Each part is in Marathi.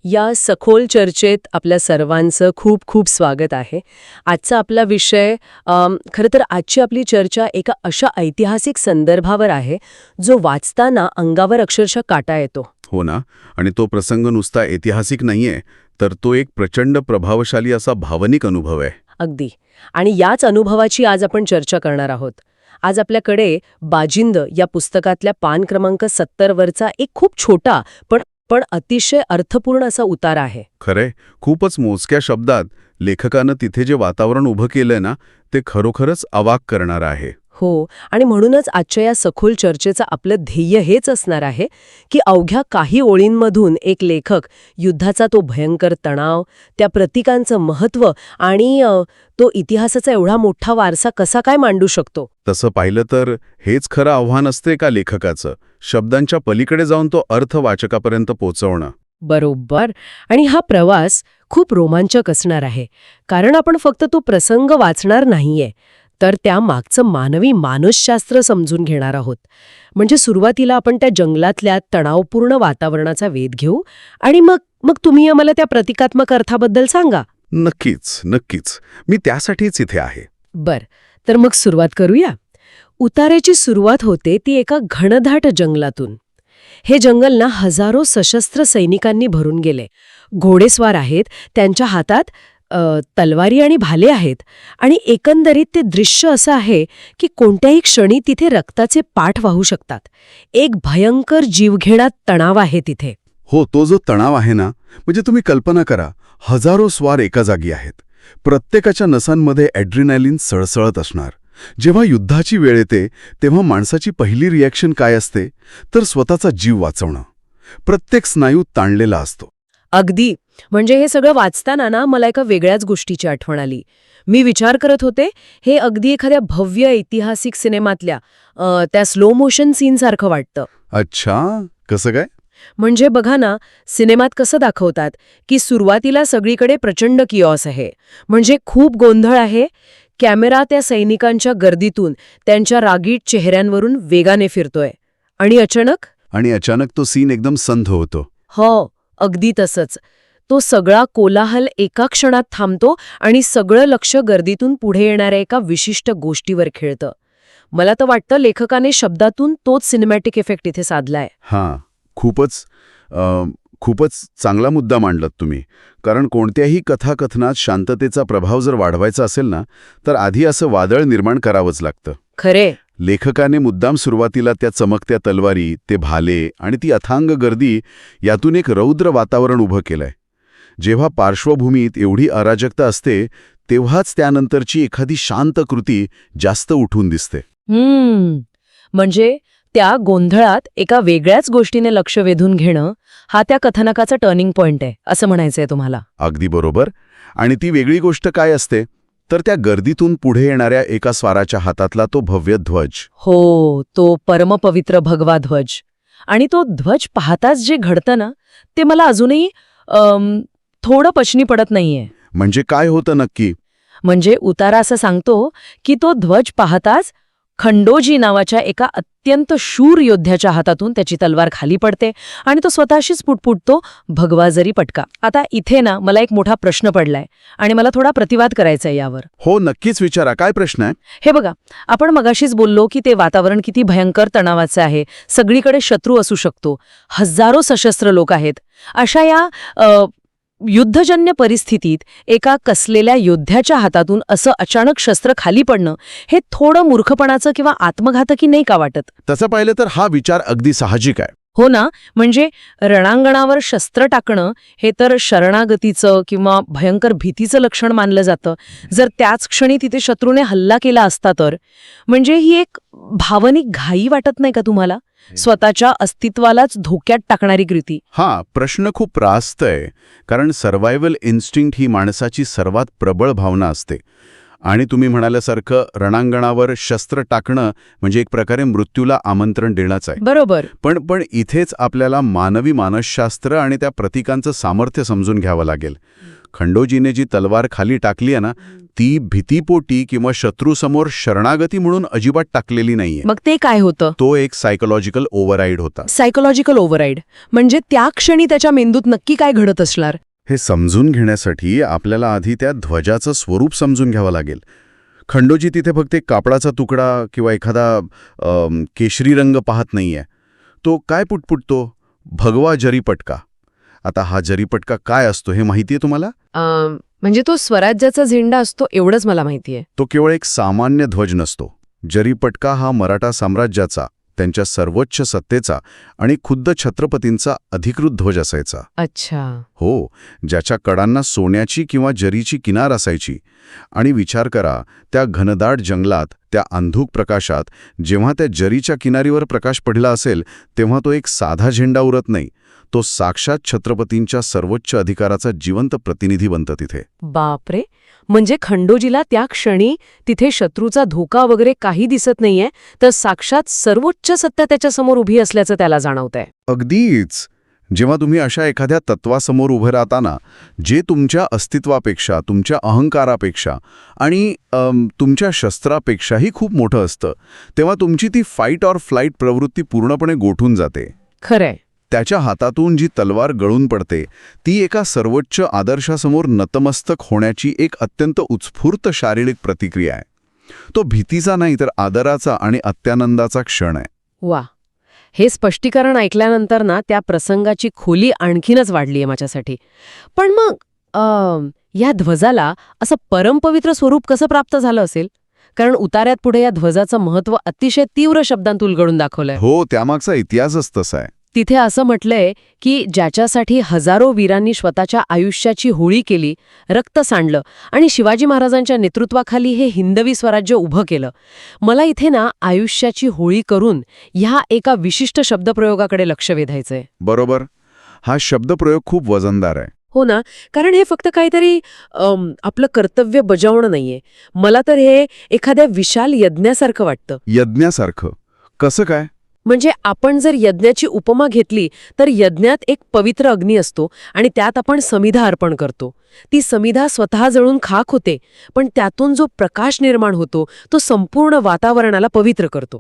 या सखोल चर्चेत आपल्या सर्वांचं खूप खूप स्वागत आहे. आजचा आपला विषय खरं तर आजची आपली चर्चा एका अशा ऐतिहासिक संदर्भावर आहे जो वाचताना अंगावर अक्षरशः काटा येतो. हो ना. आणि तो प्रसंग नुसता ऐतिहासिक नाहीये, तर तो एक प्रचंड प्रभावशाली असा भावनिक अनुभव आहे. अगदी. आणि याच अनुभवाची आज आपण चर्चा करणार आहोत. आज आपल्याकडे बाजिंद या पुस्तकातल्या पान क्रमांक 70 वरचा एक खूप छोटा पण अतिशय अर्थपूर्ण असा उतार आहे. खरंय, खूपच मोजक्या शब्दात लेखकानं तिथे जे वातावरण उभं केलंय ना, ते खरोखरच अवाक करणारं आहे. हो, आणि म्हणूनच आजच्या या सखोल चर्चेचं आपलं ध्येय हेच असणार आहे की अवघ्या काही ओळींमधून एक लेखक युद्धाचा तो भयंकर तणाव, त्या प्रतीकांचं महत्त्व आणि तो इतिहासाचा एवढा मोठा वारसा कसा काय मांडू शकतो. तसं पाहिलं तर हेच खरं आव्हान असते का लेखकाचं, शब्दांच्या पलीकडे जाऊन तो अर्थ वाचकापर्यंत पोहोचवणं. बरोबर. आणि हा प्रवास खूप रोमांचक असणार आहे, कारण आपण फक्त तो प्रसंग वाचणार नाहीये, तर त्या मागचं मानवी मानसशास्त्र समजून घेणार आहोत. म्हणजे सुरुवातीला आपण त्या जंगलातल्या तणावपूर्ण वातावरणाचा वेध घेऊ आणि मग तुम्ही आम्हाला त्या प्रतिकात्मक अर्थाबद्दल सांगा. नक्कीच नक्कीच, मी त्यासाठीच इथे आहे. बर, तर मग सुरुवात करूया. उतार्याची सुरुवात होते ती एका घनदाट जंगलातून. हे जंगल ना हजारो सशस्त्र सैनिकांनी भरून गेले. घोडेस्वार आहेत, त्यांच्या हातात तलवारी आणि भाले आहेत, आणि एकंदरीत ते दृश्य असं आहे की कोणत्याही क्षणी तिथे रक्ताचे पाठ वाहू शकतात. एक भयंकर जीवघेणा तणाव आहे तिथे. हो, तो जो तणाव आहे ना, म्हणजे तुम्ही कल्पना करा, हजारो स्वार एका जागी आहेत. प्रत्येकाच्या नसांमध्ये ॲड्रिनॅलिन सळसळत असणार. जेव्हा युद्धाची वेळ येते तेव्हा माणसाची पहिली रिॲक्शन काय असते, तर स्वतःचा जीव वाचवणं. प्रत्येक स्नायू ताणलेला असतो. अगदी. म्हणजे हे सगळं वाचताना ना मला एका वेगळ्याच गोष्टीची आठवण आली. मी विचार करत होते, हे अगदी एखाद्या भव्य ऐतिहासिक सिनेमातल्या त्या स्लो मोशन सीनसारखं वाटतं. अच्छा, कसं काय? म्हणजे बघा ना, सिनेमात कसं दाखवतात की सुरुवातीला सगळीकडे प्रचंड किऑस आहे, म्हणजे खूप गोंधळ आहे. कॅमेरा त्या सैनिकांच्या गर्दीतून त्यांच्या रागीट चेहऱ्यांवरून वेगाने फिरतोय, आणि अचानक तो सीन एकदम संथ होतो. हो, अगदी तसंच. तो सगळा कोलाहल एका क्षणात थांबतो आणि सगळं लक्ष गर्दीतून पुढे येणाऱ्या एका विशिष्ट गोष्टीवर खेळतं. मला तर वाटतं लेखकाने शब्दातून तोच सिनेमॅटिक इफेक्ट इथे साधलाय. हां, खूपच चांगला मुद्दा मांडलात तुम्ही. कारण कोणत्याही कथाकथनात शांततेचा प्रभाव जर वाढवायचा असेल ना, तर आधी असं वादळ निर्माण करावंच लागतं. खरे. लेखकाने मुद्दाम सुरुवातीला त्या चमकत्या तलवारी, ते भाले आणि ती अथांग गर्दी यातून एक रौद्र वातावरण उभं केलंय. जेव्हा पार्श्वभूमीत एवढी अराजकता असते तेव्हाच त्यानंतरची एखादी शांत कृती जास्त उठून दिसते. म्हणजे त्या गोंधळात एका वेगळ्याच गोष्टीने लक्ष वेधून घेणं हा त्या कथानकाचा टर्निंग पॉइंट आहे, असं म्हणायचंय तुम्हाला. अगदी बरोबर. आणि ती वेगळी गोष्ट काय असते, तर त्या गर्दीतून पुढे येणाऱ्या एका स्वाराच्या हातातला तो भव्य ध्वज. हो, तो परमपवित्र भगवा ध्वज. आणि तो ध्वज पाहताच जे घडतं ना, ते मला अजूनही थोडं पचनी पडत नाहीये. म्हणजे काय होतं नक्की? म्हणजे उतारा असं सांगतो की तो ध्वज पाहताच खंडोजी नावाच्या एका अत्यंत शूर योद्ध्याच्या हातातून त्याची तलवार खाली पडते आणि तो स्वतःशीच पुटपुटतो, भगवा जरी पटका. आता इथे ना मला एक मोठा प्रश्न पडलाय आणि मला थोडा प्रतिवाद करायचा आहे यावर. हो, नक्कीच विचारा. काय प्रश्न आहे? हे बघा, आपण मगाशीच बोललो की ते वातावरण किती भयंकर तणावाचं आहे. सगळीकडे शत्रू असू शकतो, हजारो सशस्त्र लोक आहेत. अशा या युद्धजन्य परिस्थितीत एका कसलेल्या योद्ध्याच्या हातातून असं अचानक शस्त्र खाली पडणं हे थोडं मूर्खपणाचं किंवा आत्मघातकी नाही का वाटत? तसं पाहिलं तर हा विचार अगदी साहजिक आहे. हो ना. म्हणजे रणांगणावर शस्त्र टाकणं हे तर शरणागतीचं किंवा भयंकर भीतीचं लक्षण मानलं जातं. जर त्याच क्षणी तिथे शत्रूने हल्ला केला असता तर, म्हणजे ही एक भावनिक घाई वाटत नाही का तुम्हाला? स्वतःच्या अस्तित्वालाच धोक्यात टाकणारी कृती. हा प्रश्न खूप रास्त आहे. कारण सर्व्हायव्हल इन्स्टिंक्ट ही माणसाची सर्वात प्रबळ भावना असते. आणि तुम्ही म्हणाल्यासारखं रणांगणावर शस्त्र टाकणं म्हणजे एक प्रकारे मृत्यूला आमंत्रण देणंच आहे. बरोबर. पण इथेच आपल्याला मानवी मानसशास्त्र आणि त्या प्रतीकांचं सामर्थ्य समजून घ्यावं लागेल. खंडोजीने जी तलवार खाली टाकली आहे ना, ती भीतीपोटी किंवा शत्रूसमोर शरणागती म्हणून अजिबात टाकलेली नाहीये. मग ते काय होतं? तो एक सायकोलॉजिकल ओव्हरराईड होता. सायकोलॉजिकल ओव्हरराईड म्हणजे त्या क्षणी त्याच्या मेंदूत नक्की काय घडत असणार? हे समजून घेण्यासाठी आपल्याला आधी त्या ध्वजाचं स्वरूप समजून घ्यावं लागेल. खंडोजी तिथे फक्त एक कापडाचा तुकडा किंवा एखादा केशरी रंग पाहत नाहीये. तो काय पुटपुटतो? भगवा जरीपटका. आता हा जरीपटका काय असतो हे माहितीये तुम्हाला? म्हणजे तो स्वराज्याचा झेंडा असतो एवढंच मला माहितीये. तो केवळ एक सामान्य ध्वज नसतो. जरीपटका हा मराठा साम्राज्याचा, त्यांच्या सर्वोच्च सत्तेचा आणि खुद्द छत्रपतींचा अधिकृत ध्वज असायचा. अच्छा. हो, ज्याच्या कडांना सोन्याची किंवा जरीची किनार असायची. आणि विचार करा, त्या घनदाट जंगलात, त्या अंधुक प्रकाशात जेव्हा त्या जरीच्या किनारीवर प्रकाश पडला असेल तेव्हा तो एक साधा झेंडा उरत नाही. तो साक्षात छत्रपतींच्या सर्वोच्च अधिकाराचा जिवंत प्रतिनिधी बनतं तिथे. बापरे. म्हणजे खंडोजीला त्या क्षणी तिथे शत्रूचा धोका वगैरे काही दिसत नाहीये, तर साक्षात सर्वोच्च सत्ता त्याच्यासमोर उभी असल्याचं त्याला जाणवतंय. अगदीच. जेव्हा तुम्ही अशा एखाद्या तत्वासमोर उभे राहताना, जे तुमच्या अस्तित्वापेक्षा, तुमच्या अहंकारापेक्षा आणि तुमच्या शस्त्रापेक्षाही खूप मोठं असतं, तेव्हा तुमची ती फाईट ऑर फ्लाईट प्रवृत्ती पूर्णपणे गोठून जाते. खरंय. त्याच्या हातातून जी तलवार गळून पडते, ती एका सर्वोच्च आदर्शासमोर नतमस्तक होण्याची एक अत्यंत उत्स्फूर्त शारीरिक प्रतिक्रिया आहे. तो भीतीचा नाही तर आदराचा आणि अत्यानंदाचा क्षण आहे. वा. हे स्पष्टीकरण ऐकल्यानंतर ना त्या प्रसंगाची खोली आणखीनच वाढलीये माझ्यासाठी. पण मग या ध्वजाला असं परमपवित्र स्वरूप कसं प्राप्त झालं असेल? कारण उतार्यात पुढे या ध्वजाचं महत्त्व अतिशय तीव्र शब्दांत उलगडून दाखवलंय. हो, त्यामागचा इतिहासच तसा आहे. तिथे असं म्हटलंय की ज्याच्यासाठी हजारो वीरांनी स्वतःच्या आयुष्याची होळी केली, रक्त सांडलं आणि शिवाजी महाराजांच्या नेतृत्वाखाली हे हिंदवी स्वराज्य उभं केलं. मला इथे ना आयुष्याची होळी करून ह्या एका विशिष्ट शब्दप्रयोगाकडे लक्ष वेधायचंय. बरोबर. हा शब्दप्रयोग खूप वजनदार आहे. हो ना, कारण हे फक्त काहीतरी आपलं कर्तव्य बजावणं नाहीये. मला तर हे एखाद्या विशाल यज्ञासारखं वाटतं. यज्ञासारखं? कसं काय? म्हणजे आपण जर यज्ञाची उपमा घेतली तर यज्ञात एक पवित्र अग्नी असतो आणि त्यात आपण समिधा अर्पण करतो. ती समिधा स्वतः जळून खाक होते, पण त्यातून जो प्रकाश निर्माण होतो तो संपूर्ण वातावरणाला पवित्र करतो.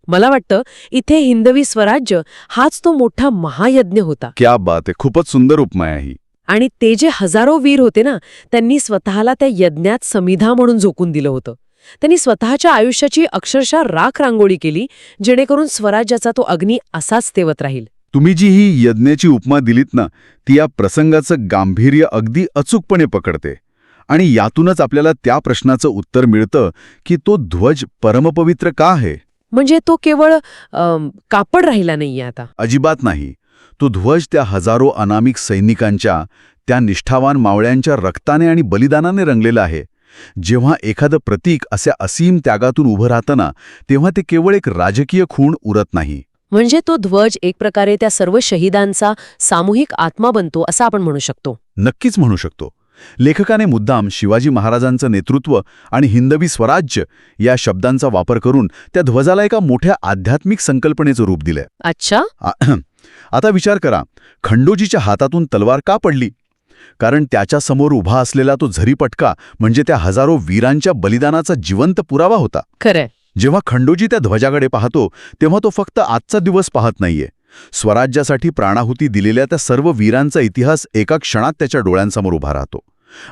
मला वाटतं इथे हिंदवी स्वराज्य हाच तो मोठा महायज्ञ होता. क्या बात आहे. खूपच सुंदर उपमा आहे ही. आणि ते जे हजारो वीर होते ना, त्यांनी स्वतःला त्या यज्ञात समिधा म्हणून झोकून दिलं होतं. त्यांनी स्वतःच्या आयुष्याची अक्षरशः राख रांगोळी केली, जेणेकरून स्वराज्याचा तो अग्नी असाच तेवत राहील. तुम्ही जी ही यज्ञाची उपमा दिलीत ना, ती या प्रसंगाचं गांभीर्य अगदी अचूकपणे पकडते. आणि यातूनच आपल्याला त्या प्रश्नाचं उत्तर मिळतं की तो ध्वज परमपवित्र का आहे? म्हणजे तो केवळ कापड राहिला नाहीये आता. अजिबात नाही. तो ध्वज त्या हजारो अनामिक सैनिकांच्या, त्या निष्ठावान मावळ्यांच्या रक्ताने आणि बलिदानाने रंगलेला आहे. जेव्हा एखादं प्रतीक अशा असीम त्यागातून उभं राहतं ना, तेव्हा ते केवळ एक राजकीय खूण उरत नाही. म्हणजे तो ध्वज एक प्रकारे त्या सर्व शहीदांचा सामूहिक आत्मा बनतो असं आपण म्हणू शकतो. नक्कीच म्हणू शकतो. लेखकाने मुद्दाम शिवाजी महाराजांचं नेतृत्व आणि हिंदवी स्वराज्य या शब्दांचा वापर करून त्या ध्वजाला एका मोठ्या आध्यात्मिक संकल्पनेचं रूप दिलंय. अच्छा. आता विचार करा, खंडोजीच्या हातातून तलवार का पडली? कारण त्याच्यासमोर उभा असलेला तो झरीपटका म्हणजे त्या हजारो वीरांच्या बलिदानाचा जिवंत पुरावा होता. खरंय. जेव्हा खंडोजी त्या ध्वजाकडे पाहतो तेव्हा तो फक्त आजचा दिवस पाहत नाहीये. स्वराज्यासाठी प्राणाहुती दिलेल्या त्या सर्व वीरांचा इतिहास एका क्षणात त्याच्या डोळ्यांसमोर उभा राहतो.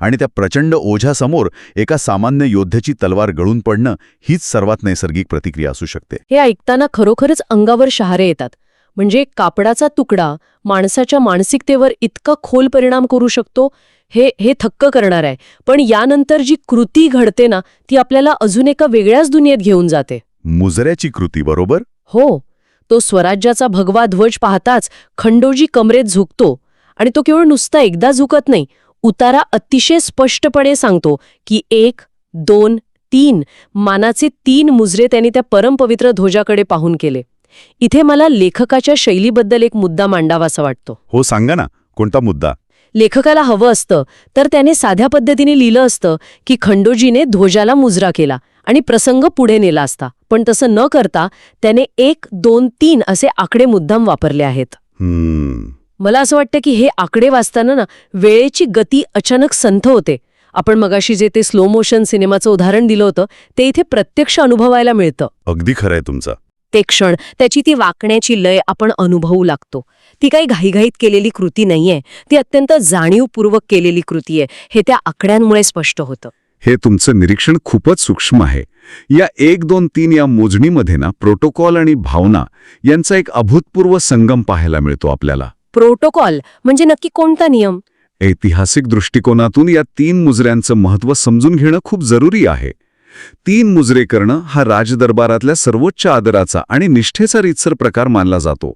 आणि त्या प्रचंड ओझ्यासमोर एका सामान्य योद्ध्याची तलवार गळून पडणं हीच सर्वात नैसर्गिक प्रतिक्रिया असू शकते. हे ऐकताना खरोखरच अंगावर शहारे येतात. म्हणजे कापडाचा तुकडा माणसाच्या मानसिकतेवर इतका खोल परिणाम करू शकतो, हे थक्क करणार आहे. पण यानंतर जी कृती घडते ना, ती आपल्याला अजून एका वेगळ्याच दुनियेत घेऊन जाते. मुजऱ्याची कृती, बरोबर? हो. तो स्वराज्याचा भगवा ध्वज पाहताच खंडोजी कमरेत झुकतो. आणि तो केवळ नुसता एकदा झुकत नाही, उतारा अतिशय स्पष्टपणे सांगतो की 1, 2, 3 मानाचे 3 मुजरे त्यांनी त्या परमपवित्र ध्वजाकडे पाहून केले. इथे मला लेखकाच्या शैलीबद्दल एक मुद्दा मांडावासा वाटतो. हो, सांगा ना. कोणता मुद्दा? लेखकाला हवं असतं तर त्याने साध्या पद्धतीने लिहिलं असतं की खंडोजीने ध्वजाला मुजरा केला आणि प्रसंग पुढे नेला असता. पण तसं न करता त्याने 1, 2, 3 असे आकडे मुद्दाम वापरले आहेत. मला असं वाटतं की हे आकडे वाचताना ना वेळेची गती अचानक संथ होते. आपण मगाशी जे ते स्लो मोशन सिनेमाचं उदाहरण दिलं होतं ते इथे प्रत्यक्ष अनुभवायला मिळतं. अगदी खरंय तुमचं. ते क्षण, त्याची ती वाकण्याची लय आपण अनुभवू लागतो. ती काही घाईघाईत केलेली कृती नाहीये, ती अत्यंत जाणीवपूर्वक केलेली कृती आहे. हे त्या आकड्यांमुळे स्पष्ट होतं. हे तुमचं निरीक्षण खूपच सूक्ष्म आहे. या 1, 2, 3 या मोजणीमध्ये ना प्रोटोकॉल आणि भावना यांचा एक अभूतपूर्व संगम पाहायला मिळतो आपल्याला. प्रोटोकॉल म्हणजे नक्की कोणता नियम? ऐतिहासिक दृष्टिकोनातून या 3 मुजऱ्यांचं महत्त्व समजून घेणं खूप जरुरी आहे. 3 मुजरे करणं हा राजदरबारातल्या सर्वोच्च आदराचा आणि निष्ठेचा रीतसर प्रकार मानला जातो.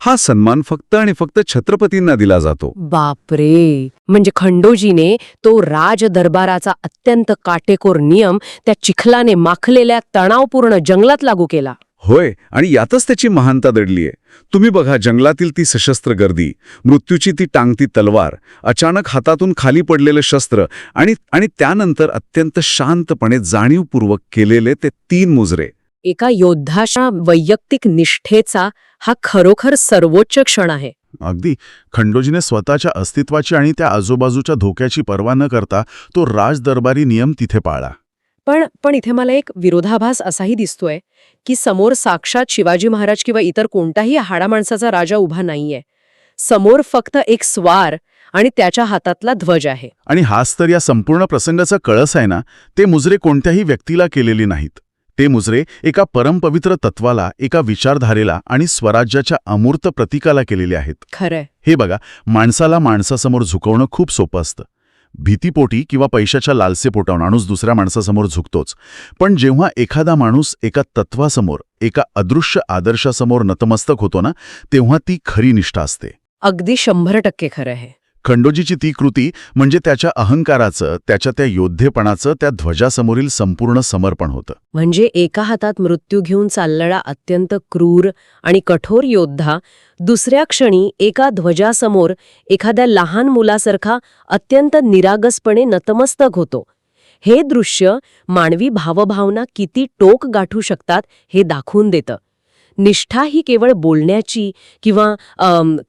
हा सन्मान फक्त आणि फक्त छत्रपतींना दिला जातो. बापरे, म्हणजे खंडोजीने तो राज दरबाराचा अत्यंत काटेकोर नियम त्या चिखलाने माखलेल्या तणावपूर्ण जंगलात लागू केला. होय, आणि यातच त्याची महानता दडलीय. तुम्ही बघा, जंगलातील ती सशस्त्र गर्दी, मृत्यूची ती टांगती तलवार, अचानक हातातून खाली पडलेलं शस्त्र आणि त्यानंतर अत्यंत शांतपणे जाणीवपूर्वक केलेले ते 3 मुजरे. एका योद्धाच्या वैयक्तिक निष्ठेचा हा खरोखर सर्वोच्च क्षण आहे. अगदी. खंडोजीने स्वतःच्या अस्तित्वाची आणि त्या आजूबाजूच्या धोक्याची पर्वा न करता तो राजदरबारी नियम तिथे पाळला. पण इथे मला एक विरोधाभास असाही दिसतोय की समोर साक्षात शिवाजी महाराज किंवा इतर कोणताही हाडा माणसाचा राजा उभा नाहीये. समोर फक्त एक स्वार आणि त्याच्या हातातला ध्वज आहे. आणि हाच तर या संपूर्ण प्रसंगाचा कळस आहे ना. ते मुजरे कोणत्याही व्यक्तीला केलेली नाहीत. ते मुजरे एका परमपवित्र तत्वाला, एका विचारधारेला आणि स्वराज्याच्या अमूर्त प्रतीकाला केलेले आहेत. खरंय. हे बघा, माणसाला माणसासमोर झुकवणं खूप सोपं असतं. भीतीपोटी किंवा पैशाच्या लालसेपोटावर माणूस दुसऱ्या माणसासमोर झुकतोच. पण जेव्हा एखादा माणूस एका तत्वासमोर, एका अदृश्य आदर्शासमोर नतमस्तक होतो ना, तेव्हा ती खरी निष्ठा असते. अगदी 100% खरं आहे. खंडोजीची ती कृती म्हणजे त्याच्या अहंकाराचं, त्याच्या त्या योद्धेपणाचं त्या ध्वजासमोरील संपूर्ण समर्पण होतं. म्हणजे एका हातात मृत्यू घेऊन चाललेला अत्यंत क्रूर आणि कठोर योद्धा दुसऱ्या क्षणी एका ध्वजासमोर एखाद्या लहान मुलासारखा अत्यंत निरागसपणे नतमस्तक होतो. हे दृश्य मानवी भावभावना किती टोक गाठू शकतात हे दाखवून देतं. निष्ठा ही केवळ बोलण्याची किंवा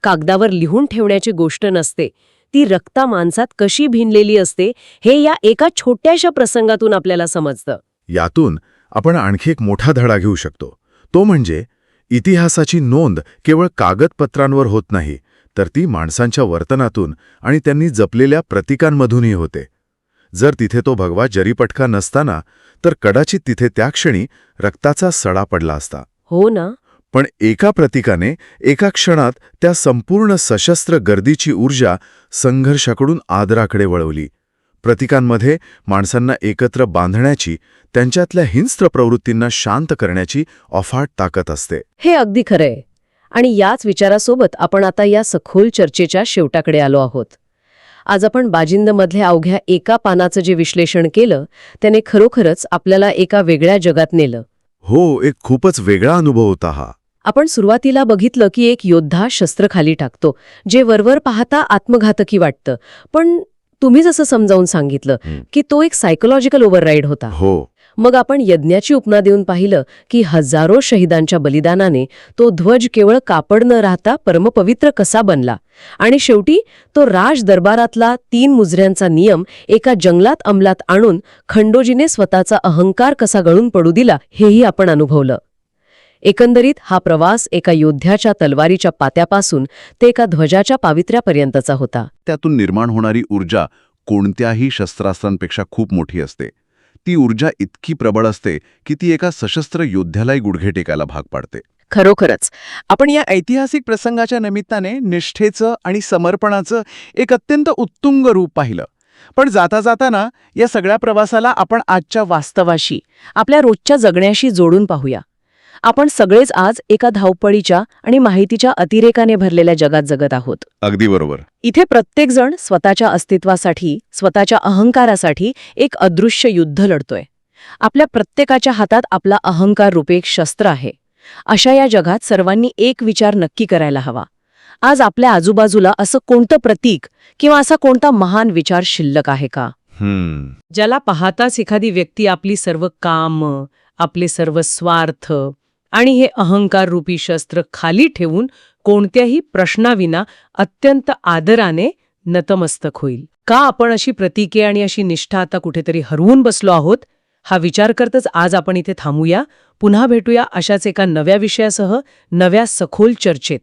कागदावर लिहून ठेवण्याची गोष्ट नसते. ती रक्ता मांसात कशी भिनलेली असते हे या एका छोट्याशा प्रसंगातून आपल्याला समजतं. यातून आपण आणखी एक मोठा धडा घेऊ शकतो. तो म्हणजे इतिहासाची नोंद केवळ कागदपत्रांवर होत नाही, तर ती माणसांच्या वर्तनातून आणि त्यांनी जपलेल्या प्रतीकांमधूनही होते. जर तिथे तो भगवा जरीपटका नसताना, तर कदाचित तिथे त्या क्षणी रक्ताचा सडा पडला असता. हो ना. पण एका प्रतीकाने एका क्षणात त्या संपूर्ण सशस्त्र गर्दीची ऊर्जा संघर्षाकडून आदराकडे वळवली. प्रतीकांमध्ये माणसांना एकत्र बांधण्याची, त्यांच्यातल्या हिंस्त्र प्रवृत्तींना शांत करण्याची अफाट ताकद असते. हे अगदी खरंय. आणि याच विचारासोबत आपण आता या सखोल चर्चेच्या शेवटाकडे आलो आहोत. आज आपण बाजिंदमधल्या अवघ्या एका पानाचं जे विश्लेषण केलं त्याने खरोखरच आपल्याला एका वेगळ्या जगात नेलं. हो, एक खूपच वेगळा अनुभव होता हा. आपण सुरुवातीला बघितलं की एक योद्धा शस्त्र खाली टाकतो, जे वरवर पाहता आत्मघातकी वाटतं. पण तुम्ही जसं समजावून सांगितलं की तो एक सायकोलॉजिकल ओव्हरराईड होता. हो. मग आपण यज्ञाची उपमा देऊन पाहिलं की हजारो शहीदांच्या बलिदानाने तो ध्वज केवळ कापड न राहता परमपवित्र कसा बनला. आणि शेवटी तो राज दरबारातला 3 मुजऱ्यांचा नियम एका जंगलात अंमलात आणून खंडोजीने स्वतःचा अहंकार कसा गळून पडू दिला हेही आपण अनुभवलं. एकंदरीत हा प्रवास एका योद्ध्याच्या तलवारीच्या पात्यापासून ते एका ध्वजाच्या पावित्र्यापर्यंतचा होता. त्यातून निर्माण होणारी ऊर्जा कोणत्याही शस्त्रास्त्रांपेक्षा खूप मोठी असते. ती ऊर्जा इतकी प्रबळ असते की ती एका सशस्त्र योद्ध्यालाही गुडघे टेकायला भाग पाडते. खरोखरच आपण या ऐतिहासिक प्रसंगाच्या निमित्ताने निष्ठेचं आणि समर्पणाचं एक अत्यंत उत्तुंग रूप पाहिलं. पण जाता जाताना या सगळ्या प्रवासाला आपण आजच्या वास्तवाशी, आपल्या रोजच्या जगण्याशी जोडून पाहूया. आपण सगळेच आज एका धावपळीच्या आणि माहितीच्या अतिरेकाने भरलेल्या जगात जगत आहोत. अगदी बरोबर. इथे प्रत्येकजण स्वतःच्या अस्तित्वासाठी, स्वतःच्या अहंकारासाठी एक अदृश्य युद्ध लढतोय. आपल्या प्रत्येकाच्या हातात आपला अहंकार रूपे एक शस्त्र आहे. अशा या जगात सर्वांनी एक विचार नक्की करायला हवा. आज आपल्या आजूबाजूला असं कोणतं प्रतीक किंवा असा कोणता महान विचार शिल्लक आहे का, ज्याला पाहताच एखादी व्यक्ती आपली सर्व कामं, आपले सर्व स्वार्थ आणि हे अहंकार रूपी शस्त्र खाली ठेवून कोणत्याही प्रश्नाविना अत्यंत आदराने नतमस्तक होईल. का आपण अशी प्रतीके आणि अशी निष्ठा आता कुठेतरी हरवून बसलो आहोत हा विचार करतच आज आपण इथे थांबूया. पुन्हा भेटूया अशाच एका नव्या विषयासह नव्या सखोल चर्चेत.